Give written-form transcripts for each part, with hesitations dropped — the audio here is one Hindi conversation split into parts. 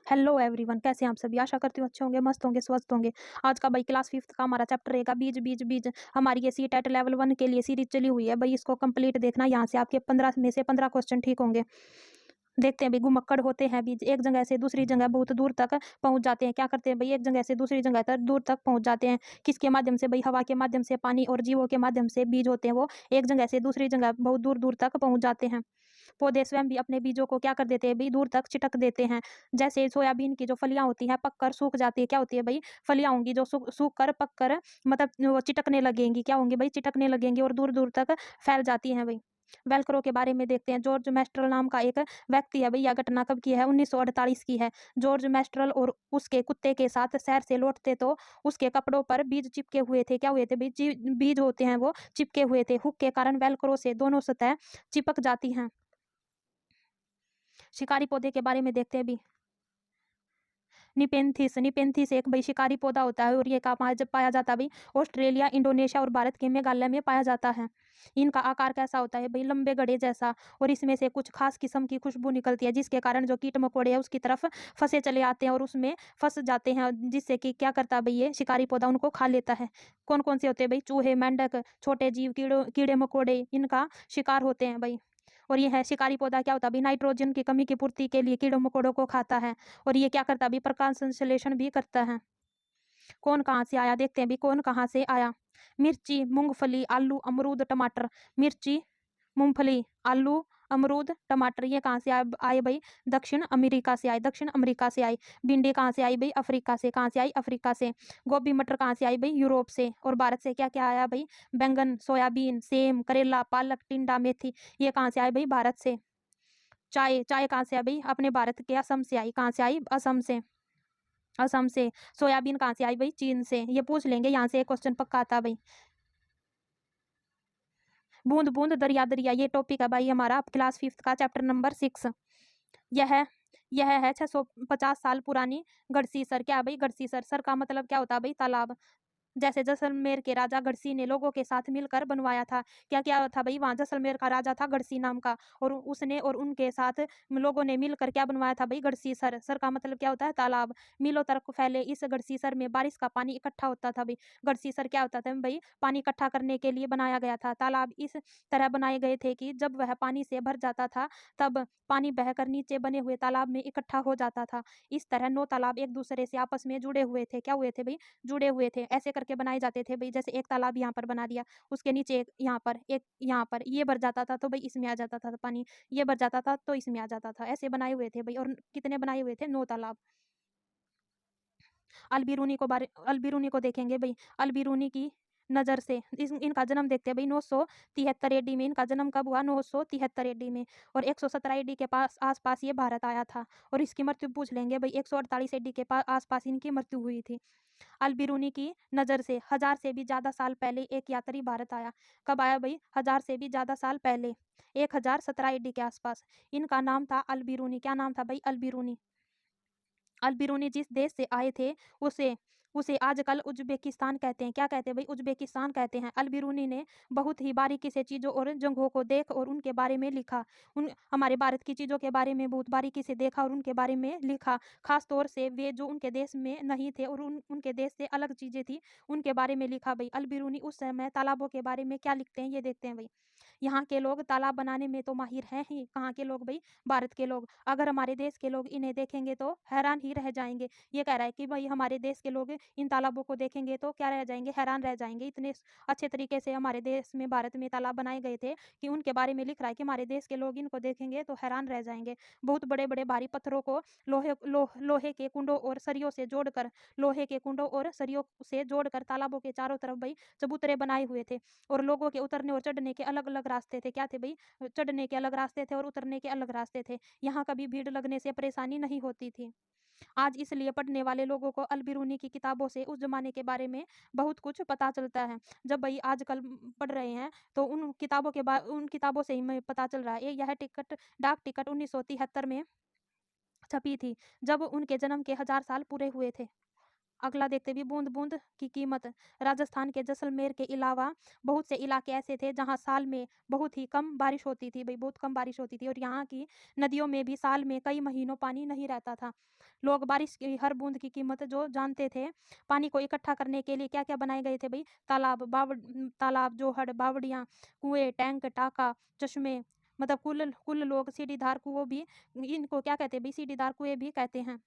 हेलो एवरीवन, कैसे हैं आप सभी। आशा करती हूँ अच्छे होंगे, मस्त होंगे, स्वस्थ होंगे। आज का भाई क्लास 5th का हमारा चैप्टर रहेगा बीज बीज बीज। हमारी ये सीटेट लेवल 1 के लिए सीरीज चली हुई है भाई, इसको कंप्लीट देखना। यहाँ से आपके 15 में से 15 क्वेश्चन ठीक होंगे। देखते हैं भाई, घुमक्कड़ होते हैं बीज, एक जगह से दूसरी जगह बहुत दूर तक पहुंच जाते हैं। क्या करते हैं भाई, एक जगह से दूसरी जगह तक दूर तक पहुंच जाते हैं। किसके माध्यम से भाई, हवा के माध्यम से, पानी और जीवों के माध्यम से। बीज होते हैं वो एक जगह से दूसरी जगह बहुत दूर दूर तक पहुंच जाते हैं। पौधे स्वयं भी अपने बीजों को क्या कर देते हैं भाई, दूर तक छिटक देते हैं। जैसे सोयाबीन की जो फलियां होती हैं पककर सूख जाती है, क्या होती है भाई, फलियां होंगी जो सूख कर पक कर मतलब वो चिटकने लगेंगी। क्या होंगी भाई, चिटकने लगेंगी और दूर दूर तक फैल जाती हैं भाई। वेलक्रो के बारे में देखते हैं। जॉर्ज मेस्ट्रल नाम का एक व्यक्ति है भाई, यह घटना कब की है, 1948 की है। जॉर्ज मेस्ट्रल और उसके कुत्ते के साथ शहर से लौटते तो उसके कपड़ों पर बीज चिपके हुए थे। क्या हुए थे भाई, बीज होते हैं वो चिपके हुए थे। हुक के कारण वेलक्रो से दोनों सतह चिपक जाती हैं। शिकारी पौधे के बारे में देखते हैं भी। निपेंथिस एक भाई शिकारी पौधा होता है और ये कहाँ पाया जाता है भाई, ऑस्ट्रेलिया, इंडोनेशिया और भारत के मेघालय में पाया जाता है। इनका आकार कैसा होता है भाई, लंबे गड़े जैसा, और इसमें से कुछ खास किस्म की खुशबू निकलती है, जिसके कारण जो कीट मकोड़े हैं उसकी तरफ फंसे चले आते हैं और उसमें फंस जाते हैं, जिससे कि क्या करता है भाई, ये शिकारी पौधा उनको खा लेता है। कौन कौन से होते हैं भाई, चूहे, मेंढक, छोटे जीव, कीड़े मकोड़े इनका शिकार होते हैं भाई। और ये है शिकारी पौधा क्या होता है भाई, नाइट्रोजन की कमी की पूर्ति के लिए कीड़ों मकोड़ों को खाता है। और ये क्या करता है भाई, प्रकाश संश्लेषण भी करता है। कौन कहाँ से आया देखते हैं भी, कौन कहाँ से आया। मिर्ची, मूंगफली, आलू, अमरूद, टमाटर। मिर्ची, मूंगफली, आलू, अमरूद, टमाटर ये कहाँ से आए भाई, दक्षिण अमेरिका से आए, दक्षिण अमेरिका से आई। भिंडी कहाँ से आई भाई, अफ्रीका से। कहाँ से आई, अफ्रीका से। गोभी मटर कहाँ से आई भाई, यूरोप से। और भारत से क्या क्या आया भाई, बैंगन, सोयाबीन, सेम, करेला, पालक, टिंडा, मेथी ये कहाँ से आए भाई, भारत से। चाय, चाय कहाँ से आई भाई, अपने भारत के असम से आई। कहाँ से आई, असम से, असम से। सोयाबीन कहाँ से आई भाई, चीन से। ये पूछ लेंगे, यहाँ से एक क्वेश्चन पक्का आता भाई। बूंद बूंद दरिया दरिया ये टॉपिक है भाई हमारा क्लास 5th का चैप्टर नंबर 6। यह यह है 650 साल पुरानी गढ़सीसर। क्या है भाई, गढ़सीसर। सर का मतलब क्या होता है भाई, तालाब। जैसे जैसलमेर के राजा गढ़सी ने लोगों के साथ मिलकर बनवाया था। क्या क्या था भाई, वहां जैसलमेर का राजा था गढ़सी नाम का, और उसने और उनके साथ लोगों ने मिलकर क्या बनवाया था भाई, गढ़सी सर। सर का मतलब क्या होता है, तालाब। मीलों तक फैले इस गढ़सी सर में बारिश का पानी इकट्ठा होता था भाई। गढ़सी सर क्या होता था भाई, पानी इकट्ठा करने के लिए बनाया गया था। तालाब इस तरह बनाए गए थे कि जब वह पानी से भर जाता था तब पानी बहकर नीचे बने हुए तालाब में इकट्ठा हो जाता था। इस तरह 9 तालाब एक दूसरे से आपस में जुड़े हुए थे। क्या हुए थे भाई, जुड़े हुए थे। ऐसे करके बनाए जाते थे भाई, जैसे एक तालाब यहाँ पर बना दिया, उसके नीचे एक यहाँ पर, एक यहाँ पर, ये भर जाता था तो भाई इसमें आ जाता था पानी, ये भर जाता था तो इसमें आ जाता था। ऐसे बनाए हुए थे भाई। और कितने बनाए हुए थे, 9 तालाब। अलबिरूनी को देखेंगे भाई। अलबिरूनी की नजर से इनका जन्म देखते हैं भाई, 973 एडी में। इनका जन्म कब हुआ, 973 एडी में। और 117 एडी के पास आसपास ये भारत आया था। और इसकी मृत्यु पूछ लेंगे भाई, 148 एडी के पास आसपास इनकी मृत्यु हुई थी। अलबिरूनी की नजर से 1000 से भी ज्यादा साल पहले एक यात्री भारत आया। कब आया भाई, 1000 से भी ज्यादा साल पहले, 1017 एडी के आसपास। इनका नाम था अलबिरूनी। क्या नाम था भाई, अलबिरूनी। अलबिरूनी जिस देश से आए थे उसे उसे आजकल उज्बेकिस्तान कहते हैं। क्या कहते हैं भाई, उज्बेकिस्तान कहते हैं। अलबिरूनी ने बहुत ही बारीकी से चीज़ों और जगहों को देख और उनके बारे में लिखा। उन हमारे भारत की चीज़ों के बारे में बहुत बारीकी से देखा और उनके बारे में लिखा। खास तौर से वे जो उनके देश में नहीं थे और उनके देश से अलग चीज़ें थी उनके बारे में लिखा भाई। अलबिरूनी उस समय तालाबों के बारे में क्या लिखते हैं ये देखते हैं भाई। यहाँ के लोग तालाब बनाने में तो माहिर हैं ही। कहाँ के लोग भाई, भारत के लोग। अगर हमारे देश के लोग इन्हें देखेंगे तो हैरान ही रह जाएंगे। ये कह रहा है कि भाई हमारे देश के लोग इन तालाबों को देखेंगे तो क्या रह जाएंगे, हैरान रह जाएंगे। इतने अच्छे तरीके से हमारे देश में, भारत में तालाब बनाए गए थे कि उनके बारे में लिख रहा है कि हमारे देश के लोग इनको देखेंगे तो हैरान रह जाएंगे। बहुत बड़े बड़े भारी पत्थरों को लोहे के कुंडों और सरियों से जोड़कर, लोहे के कुंडों और सरियों से जोड़कर तालाबों के चारों तरफ भाई चबूतरे बनाए हुए थे। और लोगों के उतरने और चढ़ने के अलग अलग रास्ते थे। क्या थे भाई, चढ़ने के अलग रास्ते थे और उतरने के अलग रास्ते थे। यहाँ कभी भीड़ लगने से परेशानी नहीं होती थी। आज इसलिए पढ़ने वाले लोगों को अलबिरूनी की किताबों से उस जमाने के बारे में बहुत कुछ पता चलता है। जब भाई आजकल पढ़ रहे हैं तो उन किताबों से ही हमें पता चल रहा है। यह डाक टिकट 1973 में छपी थी, जब उनके जन्म के 1000 साल पूरे हुए थे। अगला देखते भी बूंद बूंद की कीमत। राजस्थान के जैसलमेर के अलावा बहुत से इलाके ऐसे थे जहां साल में बहुत ही कम बारिश होती थी भाई, बहुत कम बारिश होती थी, और यहाँ की नदियों में भी साल में कई महीनों पानी नहीं रहता था। लोग बारिश की हर बूंद की कीमत जो जानते थे। पानी को इकट्ठा करने के लिए क्या क्या बनाए गए थे भाई? तालाब, जोहड़, बावड़ियाँ, कुएं, टैंक, टाका, चश्मे, मतलब कुल कुल लोग सीढ़ीदार कुओं भी, इनको क्या कहते हैं भाई? सीढ़ीदार कुएं भी कहते हैं।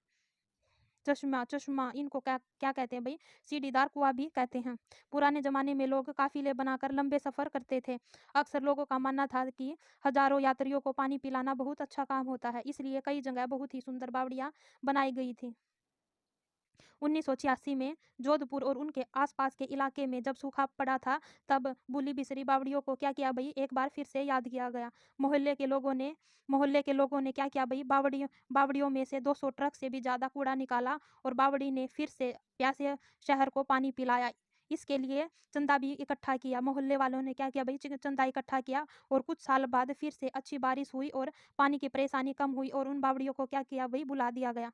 चश्मा चश्मा इनको क्या क्या कहते हैं भाई? सीढ़ीदार कुआं भी कहते हैं। पुराने ज़माने में लोग काफ़िले बनाकर लंबे सफ़र करते थे। अक्सर लोगों का मानना था कि हज़ारों यात्रियों को पानी पिलाना बहुत अच्छा काम होता है, इसलिए कई जगह बहुत ही सुंदर बावड़ियाँ बनाई गई थी। 1986 में जोधपुर और उनके आसपास के इलाके में जब सूखा पड़ा था, तब बूली बिसरी बावड़ियों को क्या किया भई? एक बार फिर से याद किया गया। मोहल्ले के लोगों ने क्या किया भई? बावड़ियों में से 200 ट्रक से भी ज़्यादा कूड़ा निकाला और बावड़ी ने फिर से प्यासे शहर को पानी पिलाया। इसके लिए चंदा भी इकट्ठा किया। मोहल्ले वालों ने क्या किया भई? चंदा इकट्ठा किया और कुछ साल बाद फिर से अच्छी बारिश हुई और पानी की परेशानी कम हुई और उन बावड़ियों को क्या किया भई? बुला दिया गया।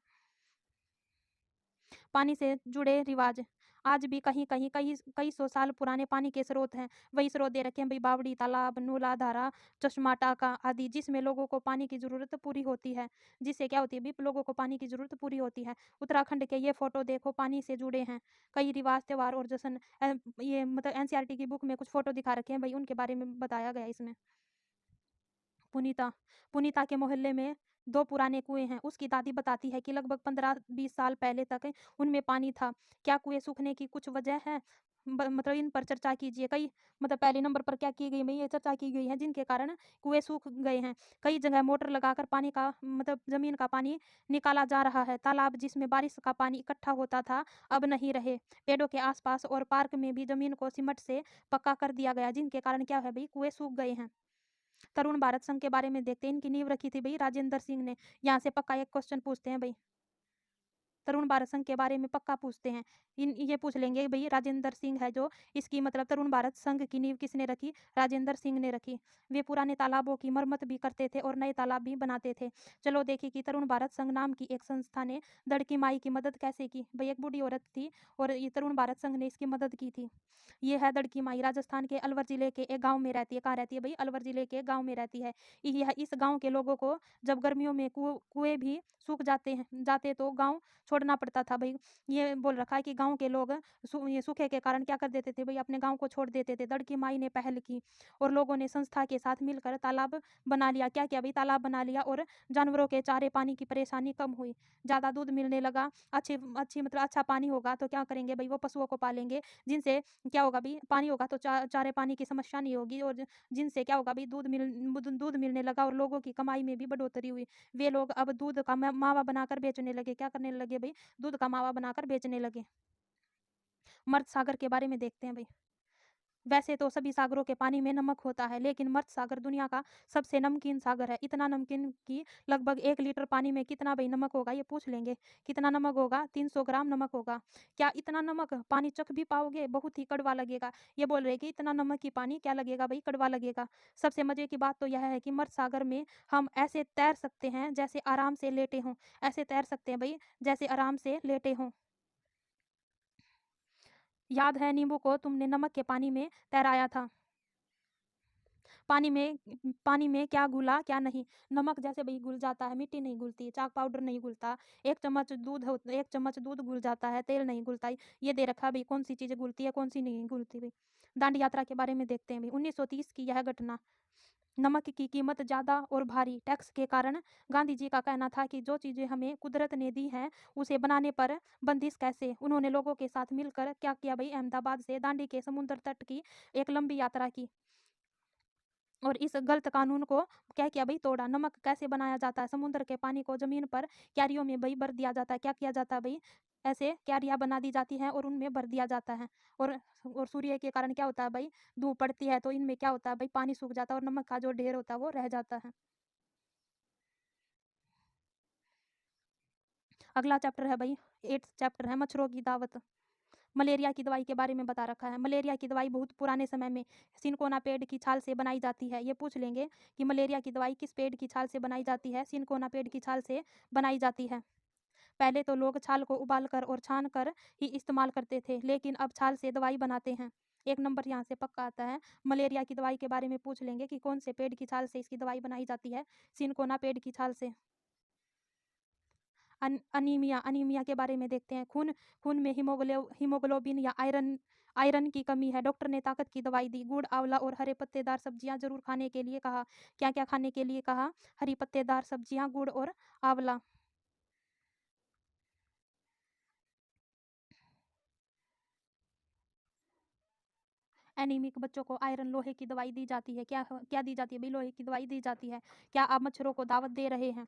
पानी से जुड़े रिवाज आज भी कहीं कहीं कई कई सौ साल पुराने पानी के स्रोत हैं। वही स्रोत दे रखे हैं भाई, बावड़ी, तालाब, नूला धारा, चश्मा, टाका आदि, जिसमें लोगों को पानी की ज़रूरत पूरी होती है। जिससे क्या होती है भी? लोगों को पानी की ज़रूरत पूरी होती है। उत्तराखंड के ये फ़ोटो देखो, पानी से जुड़े हैं कई रिवाज, त्योहार और जश्न। ये मतलब एनसीईआरटी की बुक में कुछ फ़ोटो दिखा रखे हैं भाई, उनके बारे में बताया गया है इसमें। पुनीता पुनीता के मोहल्ले में 2 पुराने कुएँ हैं। उसकी दादी बताती है कि लगभग 15-20 साल पहले तक उनमें पानी था। क्या कुएँ सूखने की कुछ वजह है? मतलब इन पर चर्चा कीजिए। कई मतलब पहले नंबर पर क्या की गई भई? ये चर्चा की गई है जिनके कारण कुएँ सूख गए हैं। कई जगह मोटर लगाकर पानी का मतलब ज़मीन का पानी निकाला जा रहा है। तालाब जिसमें बारिश का पानी इकट्ठा होता था, अब नहीं रहे। पेड़ों के आस-पास और पार्क में भी ज़मीन को सीमेंट से पक्का कर दिया गया, जिनके कारण क्या है भई? कुएँ सूख गए हैं। तरुण भारत संघ के बारे में देखते हैं। इनकी नींव रखी थी भई राजेंद्र सिंह ने। यहाँ से पक्का एक क्वेश्चन पूछते हैं भई। तरुण भारत संघ के बारे में पक्का पूछते हैं। ये पूछ लेंगे भई, राजेंद्र सिंह है जो इसकी मतलब तरुण भारत संघ की नींव किसने रखी? राजेंद्र सिंह ने रखी। वे पुराने तालाबों की मरम्मत भी करते थे और नए तालाब भी बनाते थे। चलो देखिए कि तरुण भारत संघ नाम की एक संस्था ने दड़की माई की मदद कैसे की? भई एक बूढ़ी औरत थी और ये तरुण भारत संघ ने इसकी मदद की थी। ये है दड़की माई, राजस्थान के अलवर जिले के एक गाँव में रहती है। कहाँ रहती है भई? अलवर जिले के गाँव में रहती है। यह इस गाँव के लोगों को जब गर्मियों में कुएँ भी सूख जाते तो गाँव छोड़ना पड़ता था भई। ये बोल रखा है कि गाँव के लोग ये सूखे के कारण क्या कर देते थे भई? अपने गाँव को छोड़ देते थे। दड़की माई ने पहल की और लोगों ने संस्था के साथ मिलकर तालाब बना लिया। क्या किया भई? तालाब बना लिया और जानवरों के चारे पानी की परेशानी कम हुई। ज़्यादा दूध मिलने लगा, अच्छी अच्छी मतलब अच्छा पानी होगा तो क्या करेंगे भई? वो पशुओं को पालेंगे, जिनसे क्या होगा भई? पानी होगा तो चारे पानी की समस्या नहीं होगी और जिनसे क्या होगा भई? दूध मिलने लगा और लोगों की कमाई में भी बढ़ोतरी हुई। वे लोग अब दूध का मावा बनाकर बेचने लगे। क्या करने लगे भई? दूध का मावा बनाकर बेचने लगे। मर्द सागर के बारे में देखते हैं भई। वैसे तो सभी सागरों के पानी में नमक होता है, लेकिन मर्द सागर दुनिया का सबसे नमकीन सागर है। इतना नमकीन कि लगभग 1 लीटर पानी में कितना भई नमक होगा? ये पूछ लेंगे। कितना नमक होगा? 300 ग्राम नमक होगा। क्या इतना नमक पानी चख भी पाओगे? बहुत ही कड़वा लगेगा। ये बोल रहे हैं कि इतना नमक ही पानी क्या लगेगा भई? कड़वा लगेगा। सबसे मज़े की बात तो यह है कि मर्द सागर में हम ऐसे तैर सकते हैं जैसे आराम से लेटे हों। ऐसे तैर सकते हैं भई जैसे आराम से लेटे हों। याद है नींबू को तुमने नमक के पानी में तैराया था। पानी में क्या घुला क्या नहीं? नमक जैसे भई घुल जाता है, मिट्टी नहीं घुलती, चाक पाउडर नहीं घुलता, 1 चम्मच दूध घुल जाता है, तेल नहीं घुलता। ये दे रखा है भई कौन-सी चीज़ें घुलती है, कौन-सी नहीं घुलती भई। दांडी यात्रा के बारे में देखते हैं भई। 1930 की यह घटना। नमक की कीमत ज़्यादा और भारी टैक्स के कारण गांधी जी का कहना था कि जो चीज़ें हमें कुदरत ने दी हैं, उसे बनाने पर बंदिश कैसे? उन्होंने लोगों के साथ मिलकर क्या किया भई? अहमदाबाद से दांडी के समुद्र तट की एक लंबी यात्रा की। और इस गलत कानून को क्या किया भई? तोड़ा। नमक कैसे बनाया जाता है? समुद्र के पानी को ज़मीन पर क्यारियों में भई भर दिया जाता है। क्या किया जाता है भई? ऐसे क्यारियाँ बना दी जाती हैं और उनमें भर दिया जाता है। और सूर्य के कारण क्या होता है भई? धूप पड़ती है तो इनमें क्या होता है भई? पानी सूख जाता है और नमक का जो ढेर होता है वो रह जाता है। अगला चैप्टर है भई 8th चैप्टर है मच्छरों की दावत। मलेरिया की दवाई के बारे में बता रखा है। मलेरिया की दवाई बहुत पुराने समय में सिनकोना पेड़ की छाल से बनाई जाती है। ये पूछ लेंगे कि मलेरिया की दवाई किस पेड़ की छाल से बनाई जाती है? सिनकोना पेड़ की छाल से बनाई जाती है। पहले तो लोग छाल को उबालकर और छानकर ही इस्तेमाल करते थे, लेकिन अब छाल से दवाई बनाते हैं। 1 नंबर यहाँ से पक्का आता है। मलेरिया की दवाई के बारे में पूछ लेंगे कि कौन से पेड़ की छाल से इसकी दवाई बनाई जाती है? सिनकोना पेड़ की छाल से। अनीमिया, अनीमिया के बारे में देखते हैं। खून खून में हीमोग्लोबिन या आयरन आयरन की कमी है। डॉक्टर ने ताकत की दवाई दी। गुड़, आंवला और हरे पत्तेदार सब्जियां जरूर खाने के लिए कहा। क्या-क्या खाने के लिए कहा? हरी पत्तेदार सब्जियां, गुड़ और आंवला। एनीमिक बच्चों को आयरन लोहे की दवाई दी जाती है। क्या दी जाती है भई? लोहे की दवाई दी जाती है। क्या आप मच्छरों को दावत दे रहे हैं?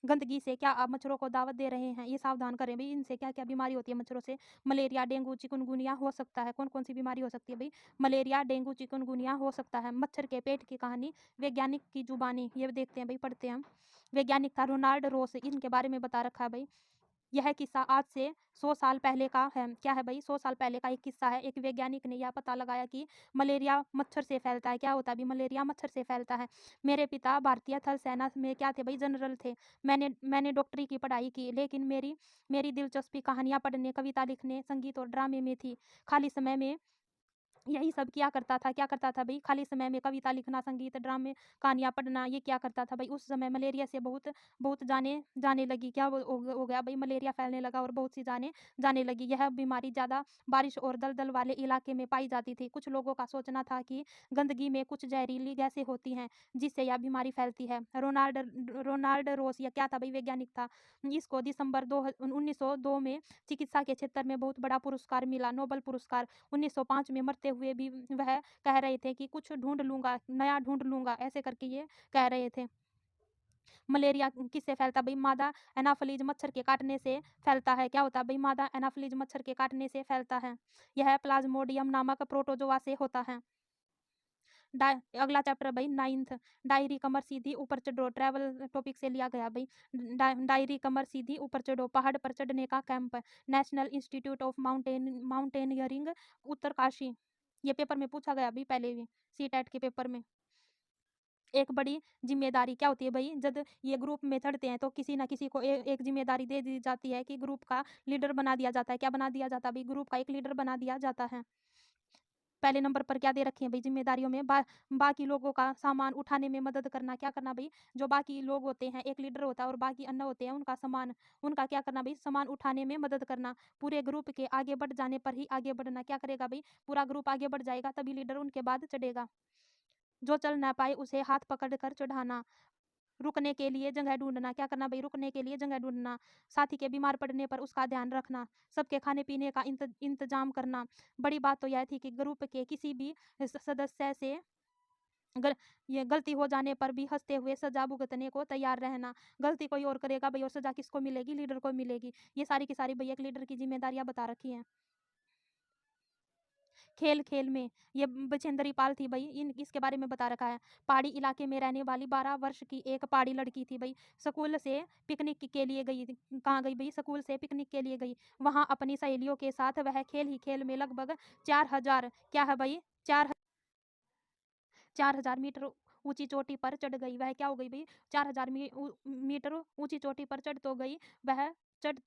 गंदगी से क्या आप मच्छरों को दावत दे रहे हैं? ये सावधान करें भई, इनसे क्या-क्या बीमारी होती है मच्छरों से? मलेरिया, डेंगू, चिकनगुनिया हो सकता है। कौन-कौन सी बीमारी हो सकती है भई? मलेरिया, डेंगू, चिकनगुनिया हो सकता है। मच्छर के पेट की कहानी, वैज्ञानिक की जुबानी, ये देखते हैं भई, पढ़ते हैं हम। वैज्ञानिक था रोनाल्ड रोस, इनके बारे में बता रखा है भई। यह किस्सा आज से 100 साल पहले का है। क्या है भई? 100 साल पहले का एक किस्सा है। एक वैज्ञानिक ने यह पता लगाया कि मलेरिया मच्छर से फैलता है। क्या होता है भई? मलेरिया मच्छर से फैलता है। मेरे पिता भारतीय थल सेना में क्या थे भई? जनरल थे। मैंने मैंने डॉक्टरी की पढ़ाई की, लेकिन मेरी मेरी दिलचस्पी कहानियाँ पढ़ने, कविता लिखने, संगीत और ड्रामे में थी। खाली समय में यही सब क्या करता था भई? खाली समय में कविता लिखना, संगीत, ड्रामे, कहानियाँ पढ़ना, ये क्या करता था भई? उस समय मलेरिया से बहुत बहुत जाने जाने लगी। क्या वो हो गया भई? मलेरिया फैलने लगा और बहुत सी जानें जाने लगी। यह बीमारी ज़्यादा बारिश और दलदल वाले इलाके में पाई जाती थी। कुछ लोगों का सोचना था कि गंदगी में कुछ जहरीली गैसें होती हैं, जिससे यह बीमारी फैलती है। रोनाल्ड रोस, या क्या था भई? वैज्ञानिक था। इसको दिसंबर 1902 में चिकित्सा के क्षेत्र में बहुत बड़ा पुरस्कार मिला, नोबेल पुरस्कार। 1905 में मरते हुए भी वह कह रहे थे कि कुछ ढूँढ लूँगा, नया ढूँढ लूँगा, ऐसे करके ये कह रहे थे। मलेरिया किससे फैलता है भई? मादा एनाफिलीज मच्छर के काटने से फैलता है। क्या होता है भई? मादा एनाफिलीज मच्छर के काटने से फैलता है। यह प्लाज्मोडियम नामक प्रोटोजोआ से होता है। डाय अगला चैप्टर भई 9th, डायरी कमर सीधी ऊपर चढ़ो, ट्रैवल टॉपिक से लिया गया भई। डायरी कमर सीधी ऊपर चढ़ो, पहाड़ पर चढ़ने का camp, national institute of mountaineering, Uttarkashi. ये पेपर में पूछा गया अभी पहले भी, सीटेट के पेपर में। एक बड़ी ज़िम्मेदारी क्या होती है भई? जब ये ग्रुप में चढ़ते हैं तो किसी न किसी को एक ज़िम्मेदारी दे दी जाती है कि ग्रुप का लीडर बना दिया जाता है। क्या बना दिया जाता है भई? ग्रुप का एक लीडर बना दिया जाता है। पहले नंबर पर क्या दे रखी है भई? ज़िम्मेदारियों में बाकी लोगों का सामान उठाने में मदद करना। क्या करना भई? जो बाकी लोग होते हैं, एक लीडर होता है और बाकी अन्य होते हैं, उनका क्या करना भई? सामान उठाने में मदद करना। पूरे ग्रुप के आगे बढ़ जाने पर ही आगे बढ़ना। क्या करेगा भई? पूरा ग्रुप आगे बढ़ जाएगा तभी लीडर उनके बाद चढ़ेगा। जो चल ना पाए उसे हाथ पकड़ कर चढ़ाना। रुकने के लिए जगह ढूँढना। क्या करना भई? रुकने के लिए जगह ढूँढना। साथी के बीमार पड़ने पर उसका ध्यान रखना। सबके खाने-पीने का इंतज़ाम करना। बड़ी बात तो यह थी कि ग्रुप के किसी भी सदस्य से ग ये गलती हो जाने पर भी हँसते हुए सज़ा भुगतने को तैयार रहना। गलती कोई और करेगा भई और सज़ा किसको मिलेगी? लीडर को मिलेगी। ये सारी की सारी भई एक लीडर की ज़िम्मेदारियाँ बता रखी हैं। खेल-खेल में ये बछेंद्री पाल थी भई, इन इसके बारे में बता रखा है। पहाड़ी इलाके में रहने वाली 12 वर्ष की एक पहाड़ी लड़की थी भई। स्कूल से पिकनिक के लिए गई थी। कहाँ गई भई? स्कूल से पिकनिक के लिए गई। वहाँ अपनी सहेलियों के साथ वह खेल ही खेल में लगभग 4000, क्या है भई? 4000 मीटर ऊँची चोटी पर चढ़ गई। वह क्या हो गई भई? 4000 मीटर ऊँची चोटी पर चढ़ तो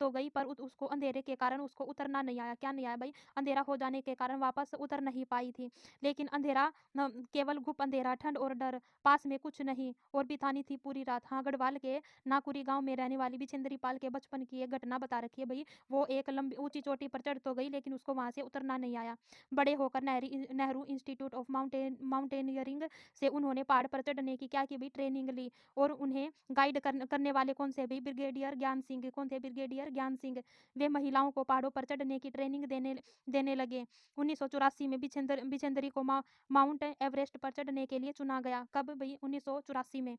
गई पर उसको अंधेरे के कारण उसको उतरना नहीं आया। क्या नहीं आया भई? अंधेरा हो जाने के कारण वापस उतर नहीं पाई थी। लेकिन अंधेरा केवल घुप अंधेरा, ठंड और डर, पास में कुछ नहीं और बितानी थी पूरी रात। हाँ, गढ़वाल के नाकुरी गाँव में रहने वाली बिछेंद्री पाल के बचपन की एक घटना बता रखी है भई। वो एक लंबी ऊँची चोटी पर चढ़ तो गई लेकिन उसको वहाँ से उतरना नहीं आया। बड़े होकर नेहरू इंस्टीट्यूट ऑफ माउंटेनियरिंग से उन्होंने पहाड़ पर चढ़ने की क्या की भई? ट्रेनिंग ली। और उन्हें गाइड करने वाले कौन से भई? ब्रिगेडियर ज्ञान सिंह। कौन थे? ब्रिगेडियर ज्ञान सिंह। वे महिलाओं को पहाड़ों पर चढ़ने की ट्रेनिंग देने देने लगे। 1984 में बिछेंदरी को माउंट एवरेस्ट पर चढ़ने के लिए चुना गया। कब भई? 1984 में।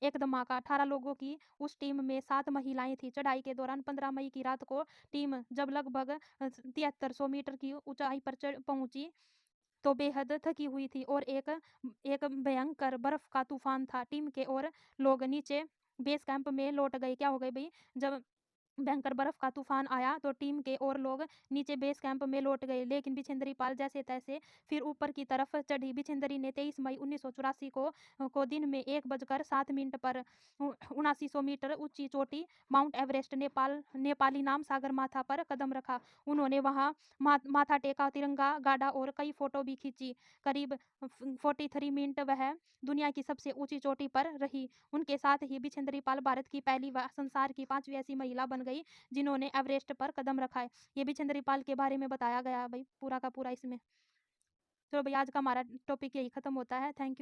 एक धमाका, 18 लोगों की उस टीम में 7 महिलाएं थीं। चढ़ाई के दौरान 15 मई की रात को टीम जब लगभग 7300 मीटर की ऊंचाई पर पहुंची तो बेहद थकी हुई थी और एक एक भयंकर बर्फ का तूफान था। टीम के और लोग नीचे बेस कैंप में लौट गए। क्या हो गए भई? जब भयंकर बर्फ का तूफान आया तो टीम के और लोग नीचे बेस कैंप में लौट गए, लेकिन बिछेंद्री पाल जैसे तैसे फिर ऊपर की तरफ चढ़ी। बिछेंद्री ने 23 मई 1984 को दिन में 1:07 पर 7900 मीटर ऊंची चोटी माउंट एवरेस्ट नेपाली नाम सागरमाथा पर कदम रखा। उन्होंने वहां माथा टेका, तिरंगा गाड़ा और कई फोटो भी खींची। करीब 43 मिनट वह दुनिया की सबसे ऊंची चोटी पर रही। उनके साथ ही बिछेंद्री पाल भारत की पहली व संसार की 5वीं ऐसी महिला बन गई जिन्होंने एवरेस्ट पर कदम रखा है। ये बिछेंद्री पाल के बारे में बताया गया भाई पूरा का पूरा इसमें। तो भाई आज का हमारा टॉपिक यही खत्म होता है। Thank you.